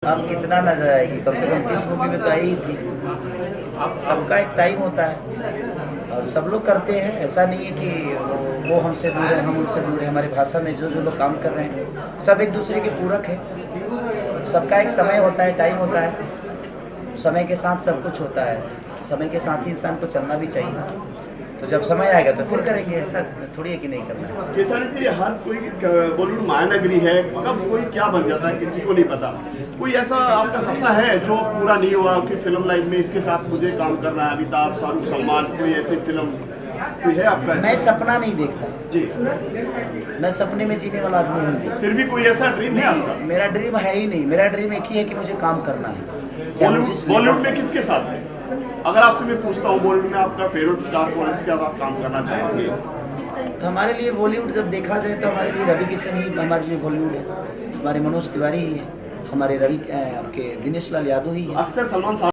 अब कितना नजर आएगी, कम से कम 30 मूवी में तो आई ही थी। सबका एक टाइम होता है और सब लोग करते हैं, ऐसा नहीं है कि वो हमसे दूर है हम उनसे दूर है। हमारी भाषा में जो लोग काम कर रहे हैं सब एक दूसरे के पूरक है। सबका एक समय होता है, टाइम होता है, समय के साथ सब कुछ होता है, समय के साथ ही इंसान को चलना भी चाहिए। तो जब समय आएगा तो फिर करेंगे, ऐसा थोड़ी है कि नहीं करना है। केसारी जी, हर कोई बॉलीवुड महानगरी है, कब कोई क्या बन जाता है किसी को नहीं पता। कोई ऐसा आपका सपना है जो पूरा नहीं हुआ कि फिल्म लाइफ में इसके साथ मुझे काम करना है? अमिताभ, शाहरुख, सलमान, कोई ऐसी फिल्म कोई है आपका? मैं सपना नहीं देखता जी, मैं सपने में जीने वाला आदमी हूँ नहीं। फिर भी कोई ऐसा ड्रीम है आपका? मेरा ड्रीम है ही नहीं, मेरा ड्रीम एक ही है कि मुझे काम करना है। बॉलीवुड में किसके साथ है? अगर आपसे मैं पूछता हूँ बॉलीवुड में आपका फेवरेट स्टार कौन है, इसके साथ आप काम करना चाहेंगे? हमारे लिए बॉलीवुड जब देखा जाए तो हमारे लिए रवि किशन ही हमारे लिए बॉलीवुड है, हमारे मनोज तिवारी ही है, हमारे रवि आपके दिनेश लाल यादव ही है। अक्सर सलमान